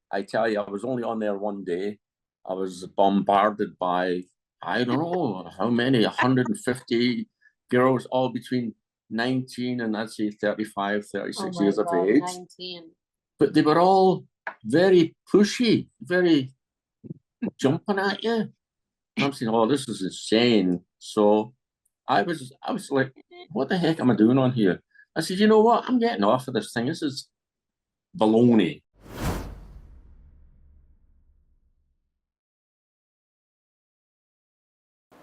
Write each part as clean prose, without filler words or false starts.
I tell you, I was only on there one day. I was bombarded by, I don't know how many, 150 girls, all between 19 and I'd say 35, 36 years of age. 19. But they were all very pushy, very jumping at you. And I'm saying, oh, this is insane. So I was like, what the heck am I doing on here? I said, you know what? I'm getting off of this thing. This is baloney.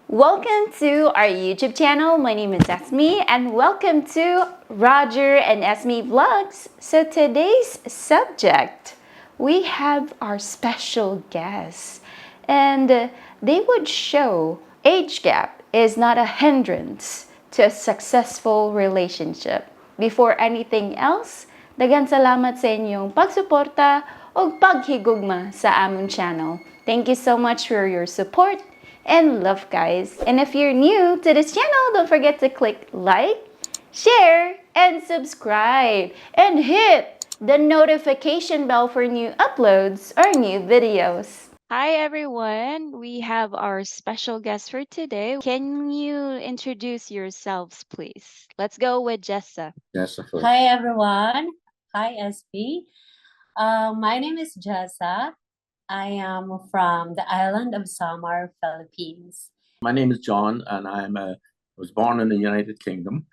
Welcome to our YouTube channel. My name is Esme and welcome to Roger and Esme Vlogs. So today's subject, we have our special guests and they would show age gap is not a hindrance to a successful relationship. Before anything else, daghang salamat sa inyong pagsuporta o paghigugma sa among channel. Thank you so much for your support and love, guys. And if you're new to this channel, don't forget to click like, share, and subscribe. And hit the notification bell for new uploads or new videos. Hi, everyone. We have our special guest for today. Can you introduce yourselves, please? Let's go with Jessa. Jessa first. Hi, everyone. Hi, SB. My name is Jessa. I am from the island of Samar, Philippines. My name is John, and I was born in the United Kingdom,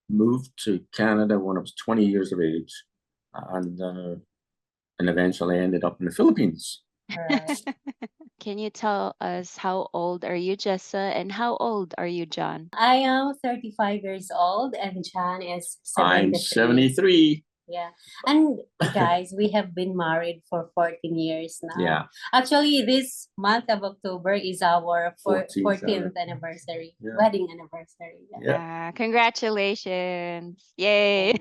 moved to Canada when I was 20 years of age, and eventually ended up in the Philippines. Right. Can you tell us how old are you, Jessa, and how old are you, John? I am 35 years old, and John is 73. I'm 73. Yeah. And guys, we have been married for 14 years now. Yeah. Actually, this month of October is our 14th anniversary, Yeah. wedding anniversary. Yeah. Congratulations. Yay.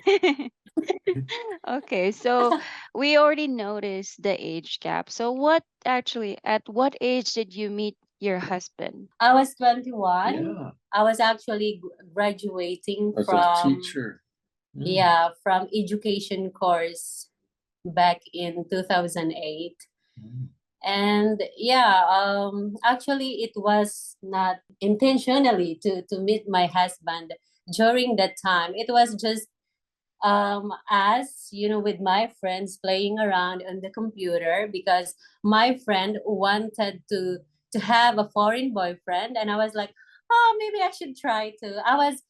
Okay, so we already noticed the age gap. So at what age did you meet your husband? I was 21. Yeah. I was actually graduating As from a teacher. yeah, from education course back in 2008. And yeah, actually it was not intentionally to meet my husband during that time. It was just as you know, with my friends playing around on the computer, because my friend wanted to have a foreign boyfriend, and I was like, oh, maybe I should try to. I was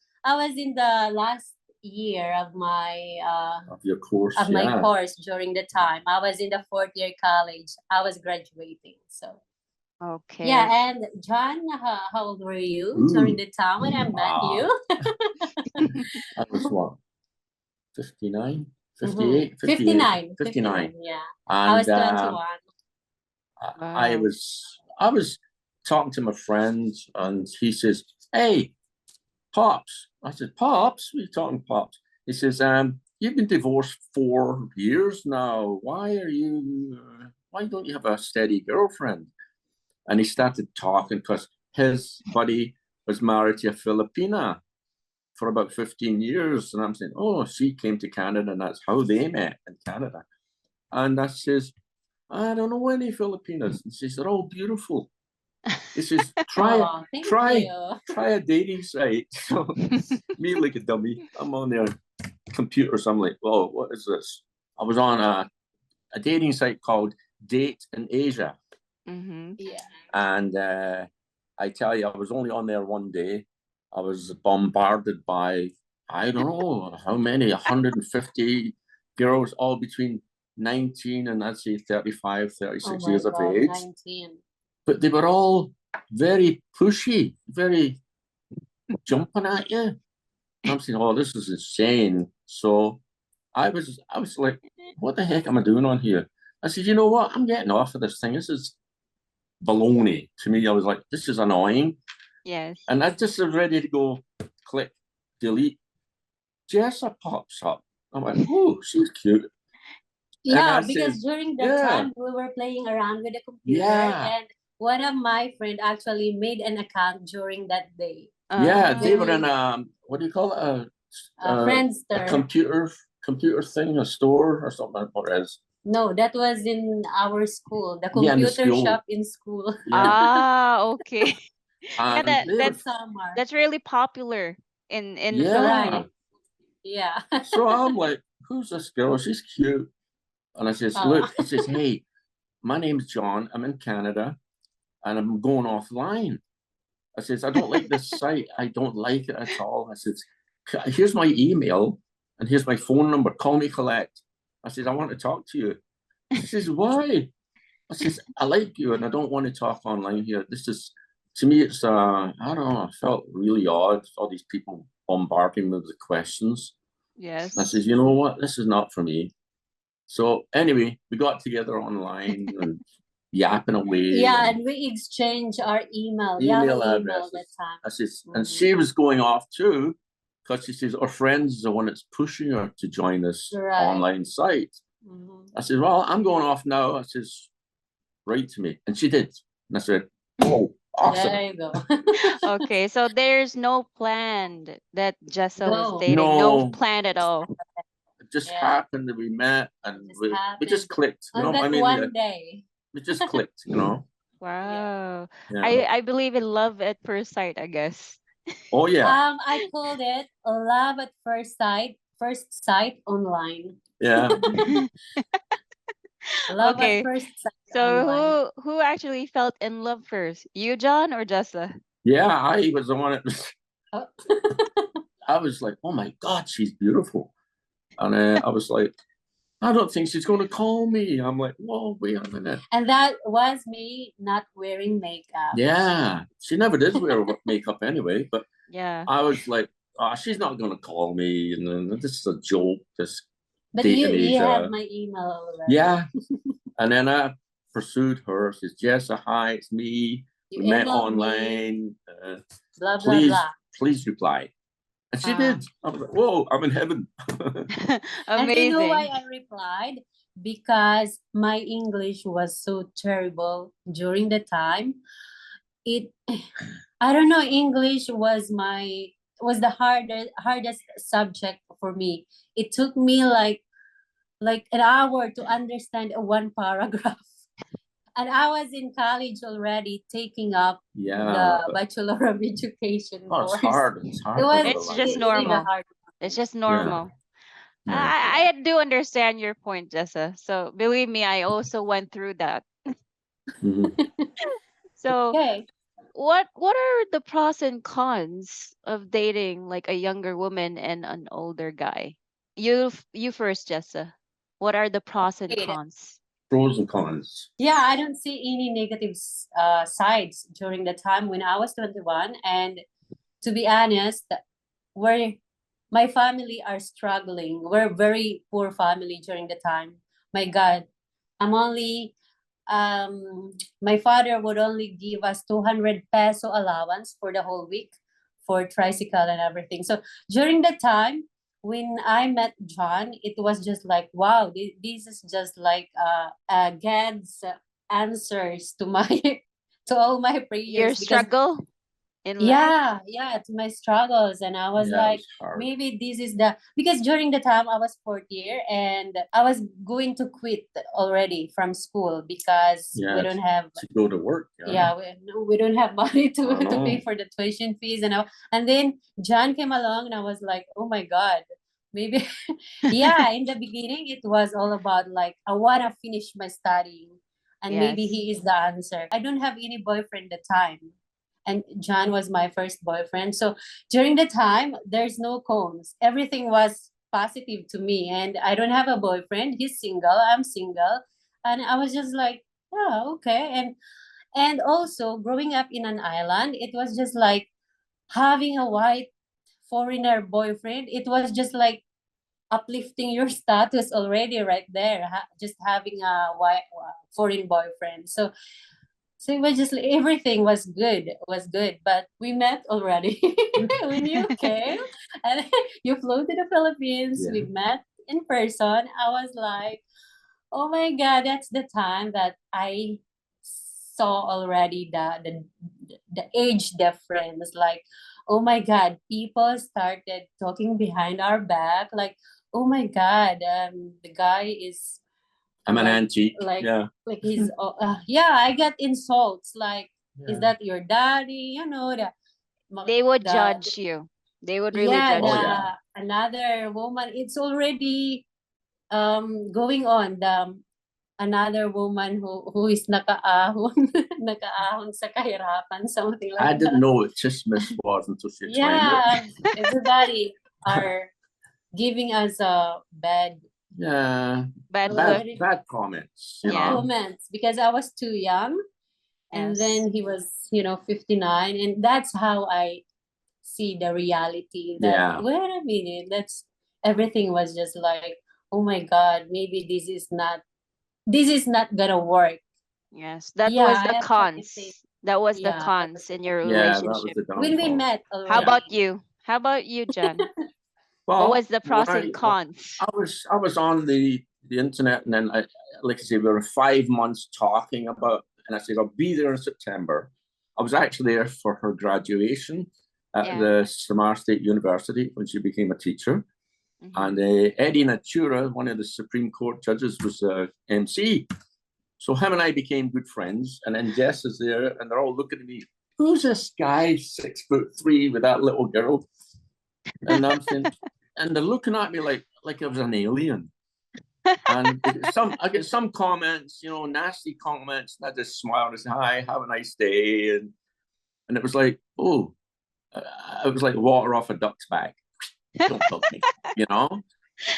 in the last year of my Of your course. of my course during the time. I was in the fourth year college. I was graduating. So Okay. yeah, and John, how old were you during the time when I met you? I was what? 59, 58, 58, 59. Yeah. And I was 21. I was talking to my friend, and he says, "Hey, Pops." I said, "Pops? What are you talking, Pops?" He says, "You've been divorced 4 years now. Why don't you have a steady girlfriend?" And he started talking because his buddy was married to a Filipina for about 15 years. And I'm saying, oh, she came to Canada, and that's how they met in Canada. And I says, I don't know any Filipinas. And she said, oh, beautiful. He says, try a dating site. So me like a dummy, I'm on their computer. So I'm like, oh, what is this? I was on a dating site called Date in Asia. Yeah. And I tell you, I was only on there one day. I was bombarded by, I don't know how many, 150 girls, all between 19 and I'd say 35, 36 years of age. 19. But they were all very pushy, very jumping at you. And I'm saying, oh, this is insane. So I was like, what the heck am I doing on here? I said, you know what? I'm getting off of this thing. This is baloney. To me, I was like, this is annoying. Yes. And I just was ready to go click, delete. Jessa pops up. I'm like, oh, she's cute. Yeah, because during that time we were playing around with the computer, and one of my friend actually made an account during that day. Yeah, they were in what do you call it? Friendster. A computer thing, a store or something. What it is. No, that was in our school, the Yeah, in the computer school. shop in school. Yeah. Okay. Yeah, And that they were, Summer. that's really popular in the yeah. Philippines. Right. Yeah. So I'm like, who's this girl? She's cute. And I says, Oh. look, I says, hey, my name's John. I'm in Canada and I'm going offline. I says, I don't like this site. I don't like it at all. I says, here's my email and here's my phone number. Call me collect. I says, I want to talk to you. She says, why? I says, I like you and I don't want to talk online here. This is, to me, it's, I don't know, I felt really odd. All these people bombarding me with questions. Yes. I says, you know what? This is not for me. So anyway, we got together online and yapping away. Yeah, and we exchanged our email, Yahoo Email email addresses. that time. I says, and Mhm. she was going off too, because she says, our friends is the one that's pushing her to join this Right. online site. Mhm. I said, well, I'm going off now. I says, write to me. And she did. And I said, oh, awesome. There you go. Okay, so there's no plan that Jessa was No. dating. No No. plan at all. It just Yeah. happened that we met and Just we just happened. clicked. You On know, that I mean, one day. we just clicked, you know. Wow. Yeah. I believe in love at first sight, I guess. Oh, yeah. I called it love at first sight online. Yeah. Love at Okay. first sight So online. who actually felt in love first? You, John, or Jessa? Yeah. I was the one that was, Oh. I was like, oh my God, she's beautiful. And I was like, I don't think she's going to call me. I'm like, whoa, wait a minute. And that was me not wearing makeup. Yeah. She never did wear makeup anyway. But Yeah. I was like, oh, she's not going to call me. And then this is a joke. This But date you in you Asia. have my email already. Yeah. And then I pursued her. She says, Jessa, hi, it's me. You We met emailed me, online. blah blah Please, blah. please reply. And she did. I was like, whoa, I'm in heaven. And you know why Amazing. I replied? Because my English was so terrible during the time. It I don't know, English was the hardest subject for me. It took me like an hour to understand a one paragraph. And I was in college already taking up Yeah. the Bachelor of Education Oh, it's course. hard. It's hard. It was It's just really the normal. hard It's just normal. Yeah. I do understand your point, Jessa. So believe me, I also went through that. Mhm. So Okay. what are the pros and cons of dating like a younger woman and an older guy? You first, Jessa. What are the pros and Wait. cons? Pros and cons. Yeah, I don't see any negative sides during the time when I was 21. And to be honest, we're my family are struggling. We're very poor family during the time. My God, I'm only my father would only give us 200 peso allowance for the whole week for tricycle and everything. So during the time when I met John, it was just like, wow, this is just like God's answers to my to all my prayers. Your Because struggle in life? yeah, to my struggles. And I was Yeah, like, it was hard. maybe this is the, because during the time I was fourth year and I was going to quit already from school because Yeah, we don't have to go to work. yeah, we don't have money to I to pay know. for the tuition fees and all. And then John came along and I was like, oh my God, maybe yeah, in the beginning it was all about like I want to finish my studying and maybe Yes. he is the answer. I don't have any boyfriend at the time. And John was my first boyfriend. So during the time, there's no cons. Everything was positive to me. And I don't have a boyfriend. He's single. I'm single. And I was just like, oh, okay. And also growing up in an island, it was just like having a white foreigner boyfriend. It was just like uplifting your status already right there. Just having a white foreign boyfriend. So it was just like, everything was good. But we met already when you came and you flew to the Philippines. Yeah. We met in person. I was like, oh my God, that's the time that I saw already the age difference. Like, oh my God, people started talking behind our back. Like, oh my God, the guy is I'm an Like- antique. like- yeah. like he's yeah, I got insults like, is Yeah. that your daddy? You know, They would the- judge you. They would really yeah, judge Oh, you. yeah. another woman, it's already going on, the another woman who is nakaahon nakaahon sa kahirapan, something like I that. didn't know what chismis was until she explained it. Yeah, everybody are giving us a bad Yeah. Bad Bad- look. Bad comments. You Yeah. know? comments because I was too young, and Yes. then he was 59, and that's how I see the reality that, Yeah. wait a minute, that's everything was just like, oh my God, maybe this is not gonna work. Yes. That Yeah, was I the have cons. something. That was the Yeah, that cons was in the your cons. Yeah, that was relationship. the When we downfall. met already. How about you? How about you, John? What Well, was the pros when and cons? I was on the internet, and then like I say, we were 5 months talking about, and I said I'll be there in September. I was actually there for her graduation at Yeah. the Samar State University when she became a teacher. Mhm. And Eddie Natura, one of the Supreme Court judges, was MC. So him and I became good friends. And then Jess is there, and they're all looking at me. Who's this guy, 6'3", with that little girl? And I'm saying, and they're looking at me like I was an alien. And I get some comments, nasty comments, and I just smile and say, "Hi, have a nice day." And it was like, oh, it was like water off a duck's back. Don't bug me,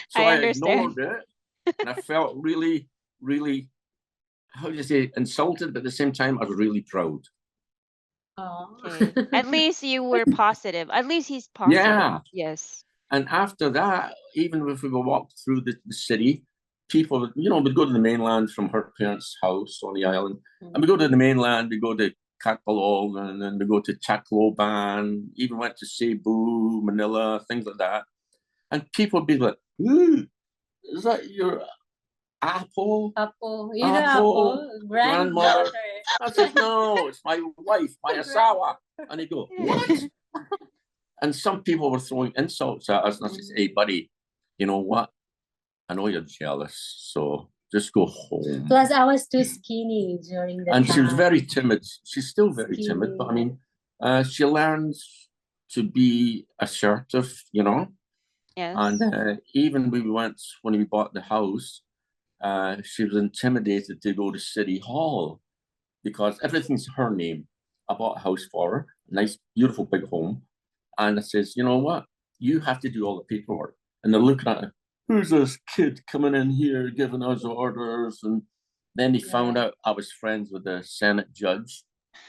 So I I understand. ignored it, and I felt really, really, how do you say, insulted, but at the same time, I was really proud. Oh. Okay. At least you were positive. At least he's positive. Yeah. Yes. And after that, even if we go walk through the city, people, would go to the mainland from her parents' house on the island. And we go to the mainland, we go to Catalog, and then we go to Tacloban, even went to Cebu, Manila, things like that. And people would be like, ooh, is that your Apple? Apo, Apple, granddaughter. I said, no, it's my wife, my asawa. And they go, what? And some people were throwing insults at us. And I said, hey, buddy, you know what? I know you're jealous, so just go home. Plus, I was too skinny during the And time. she was very timid. She's still very timid, but I Skinny. mean, she learns to be assertive, Yes. And even when we bought the house, she was intimidated to go to City Hall because everything's her name. I bought a house for her, a nice, beautiful, big home. And I says, you know what? You have to do all the paperwork. And they're looking at her, who's this kid coming in here giving us orders? And then they found out I was friends with the Senate judge.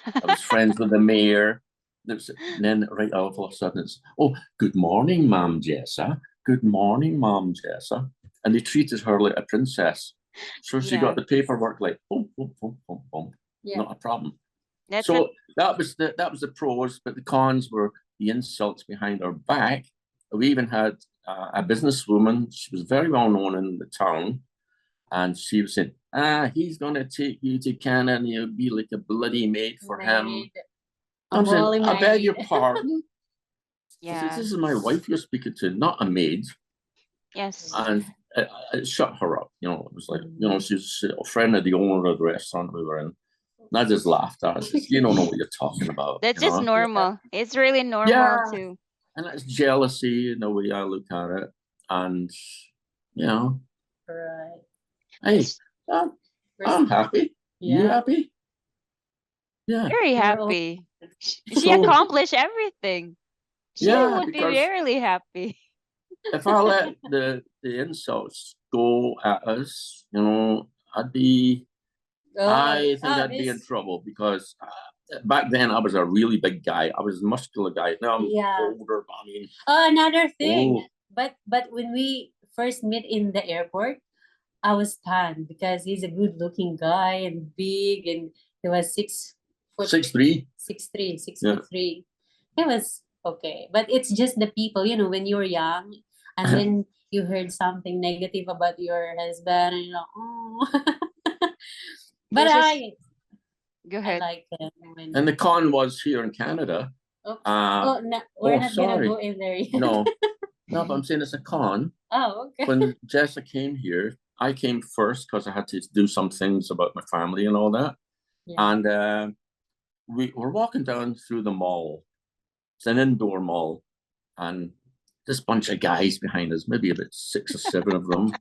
I was friends with the mayor. And then right all of a sudden it's, oh, good morning, Mom Jessa. Good morning, Mom Jessa. And they treated her like a princess. So she got the paperwork like, boom, boom, boom, boom, boom. Yeah. Not a problem. That's So that was the pros, but the cons were the insults behind our back. We even had a businesswoman. She was very well known in the town, and she was saying, he's gonna take you to Canada and you'll be like a bloody maid for him. Maid. I'm saying, I beg your Maid. pardon. I said, yeah. this is my wife you're speaking to, not a maid. Yes. And it shut her up. It was like, she's a friend of the owner of the restaurant we were in. And I just laughed at her. I said, you don't know what you're talking about. That's just normal. It's really normal Yeah. too. And that's jealousy in the way I look at it. And, Right. hey, I'm happy. You Yeah. happy? Yeah. Very You're all- happy. She So- accomplished everything. She Yeah, would be because- really happy. If I let the insults go at us, I'd be, I think I'd be in trouble because back then I was a really big guy. I was a muscular guy. Now I'm Yeah. older, but I mean, Another thing. Oh. But when we first met in the airport, I was stunned because he's a good looking guy and big, and he was 6'3", 6'3". 6'3". It was okay. But it's just the people, when you're young and then you heard something negative about your husband and you're like, oh. But There's just- Go I ahead. like him. And the con was here in Canada. Oops. Uh, no, we're not gonna sorry. go in there yet. no, but I'm saying it's a con. Oh, okay. When Jessa came here, I came first because I had to do some things about my family and all that. Yeah. And we were walking down through the mall. It's an indoor mall, and this bunch of guys behind us, maybe about 6 or 7 of them,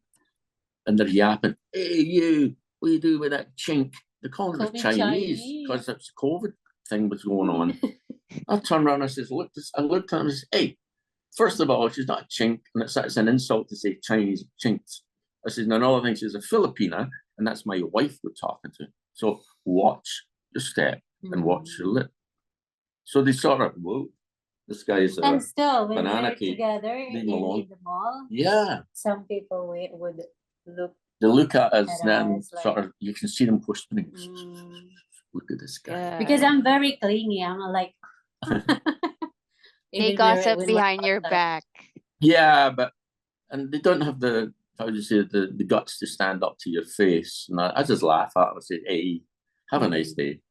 and they're yapping, "Hey, you, what do you do with that chink?" They're calling us COVID Chinese Chinese. because that's COVID thing was going on. I turned around and I says, I looked at him and says, "Hey, first of all, she's not a chink, and it's an insult to say Chinese chinks." I said, "No, another thing, she's a Filipina, and that's my wife we're talking to. So watch your step and watch your lip." So they sort of, whoa, this guy's And a still, when banana we're cake. together Leave him alone. in the mall, Yeah. some people would look. They look at us, At then us, like, sort of, you can see them questioning. mm, Look at this guy. Yeah. because I'm very clingy. I'm like, They even gossip when we're behind your outside. back. Yeah, and they don't have the, how do you say, the guts to stand up to your face. And I just laugh at them and say, "Hey, have a nice day.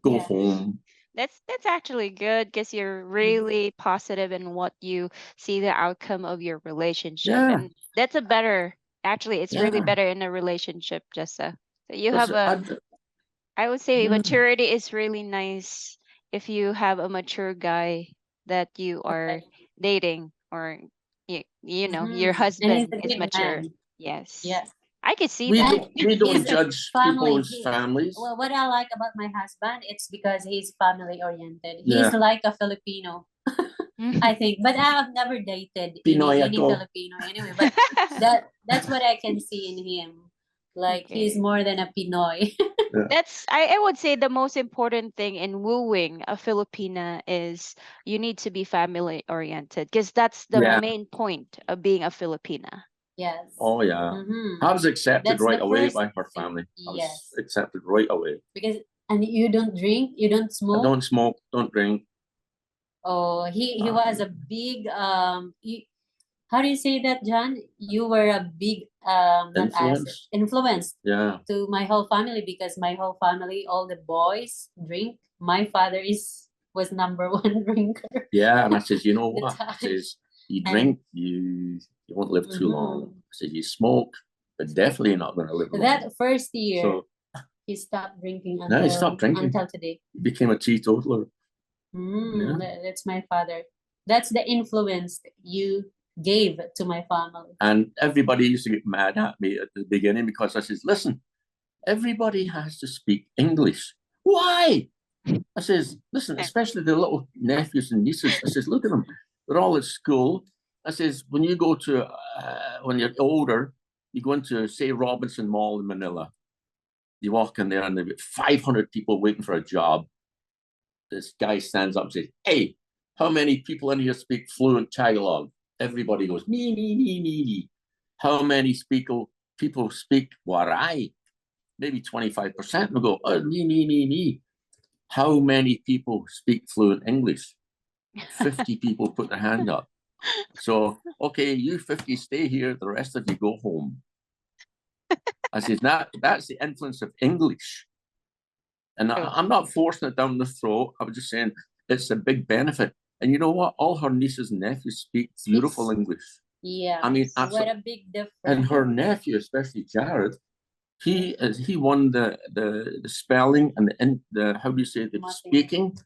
Go Yeah. home." That's actually good because you're really positive in what you see the outcome of your relationship. Yeah. And that's a better, actually, it's really Yeah. better in a relationship, Jessa. So you Because have I would say Yeah. maturity is really nice if you have a mature guy that you are dating, or you know, your And he's husband a is big mature. man. Yes. Yeah. I could see we that. don't He's a judge family. people's families. Well, what I like about my husband, it's because he's family oriented. He's Yeah. like a Filipino, I think. But I've never dated Pinoy any ako. Filipino anyway. But that's what I can see in him. Like he's Okay. more than a Pinoy. That's I would say the most important thing in wooing a Filipina is you need to be family oriented because that's the Yeah. main point of being a Filipina. Yes. Oh yeah. Mhm. I was accepted That's right the away first by her thing. family. I was Yes. accepted right away. Because and you don't drink, you don't I smoke. don't smoke, don't drink. Oh, he was a big how do you say that, John? You were a big not asset, Influence. influence Yeah. to my whole family because my whole family, all the boys drink. My father was number one drinker. Yeah. And I says, "You know The what?" I time. says, "You And- drink, you won't live too long." I said, "You smoke, but definitely not going to live long." That first year, So he stopped drinking no, he stopped drinking. until today. He became a teetotaler. Yeah. That's my father. That's the influence you gave to my family. And everybody used to get mad at me at the beginning because I says, "Listen, everybody has to speak English." "Why?" I says, "Listen, especially the little nephews and nieces." I says, "Look at them. They're all at school." I says, "When you go to, when you're older, you go into, say, Robinson Mall in Manila. You walk in there and there've got 500 people waiting for a job. This guy stands up and says, 'Hey, how many people in here speak fluent Tagalog?' Everybody goes, 'Me, me, me, me, me.' How many people speak Waray?' Maybe 25%. And we go, 'Oh, me, me, me, me.' How many people speak fluent English?" 50 people put their hand up. So, "Okay, you 50 stay here, the rest of you go home." I said, that's the influence of English. And I'm not forcing it down the throat. I was just saying it's a big benefit. And you know what? All her nieces and nephews speak beautiful English. Yeah. I mean, what a big difference. And her nephew, especially Jared, he won the spelling and the how do you say, the speaking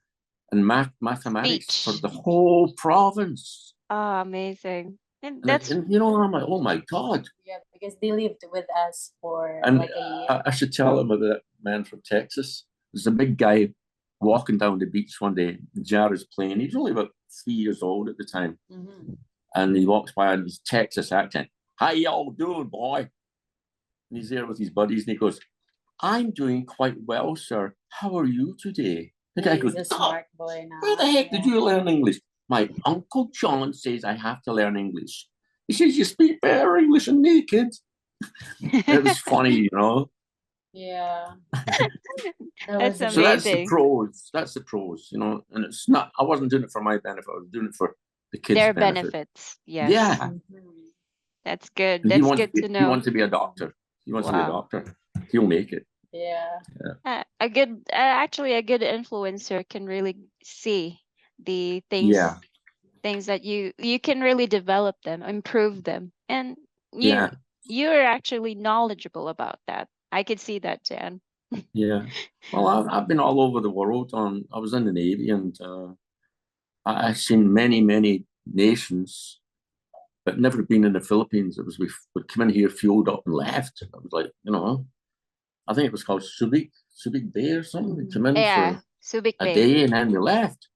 and mathematics for Speech. the whole province. Oh, amazing. And And, that's and you know, I'm like, oh my God. Yeah, because they lived with us for And like a year. I should tell him about that man from Texas. There's a big guy walking down the beach one day. Jared's playing. He's only about 3 years old at the time. And he walks by in his Texas accent. "How y'all doing, boy?" And he's there with his buddies, and he goes, "I'm doing quite well, sir. How are you today?" The guy goes, He's a smart boy now. "Where the heck did you learn English?" "My Uncle John says I have to learn English. He says you speak better English than me, kid." It was funny, you know. Yeah. That's So that's the amazing. pros. That's the pros, you know. And it's not. I wasn't doing it for my benefit. I was doing it for the kids' Their benefit. benefits. Yes. Yeah. That's good. And That's good to he know. wants to be a doctor. He wants to be a Wow. doctor. He'll make it. Yeah. A good, actually, a good influencer can really see the things, Yeah. things that you can really develop them, improve them, and Yeah. you're actually knowledgeable about that. I could see that, Jan. Yeah. Well, I've been all over the world. I was in the Navy, and I've seen many nations, but never been in the Philippines. It was we'd come in here, fueled up, and left. I was like, I think it was called Subic Bay or something. We come in Yeah, for Subic a Bay. day and then we left.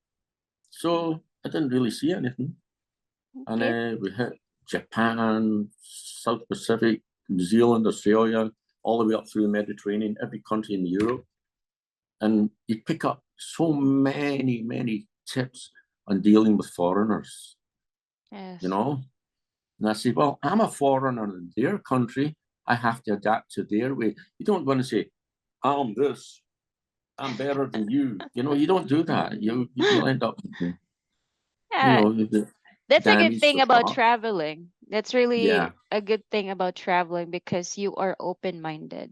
So I didn't really see anything. And Okay. then we hit Japan, South Pacific, New Zealand, Australia, all the way up through the Mediterranean, every country in Europe. And you pick up so many tips on dealing with foreigners, Yes. And I say, well, I'm a foreigner in their country. I have to adapt to their way. You don't want to say, I'm this, I'm better than you. You don't do that. You'll end up, Yeah, with that's a good damage thing the about heart. traveling. That's really Yeah, a good thing about traveling because you are open-minded.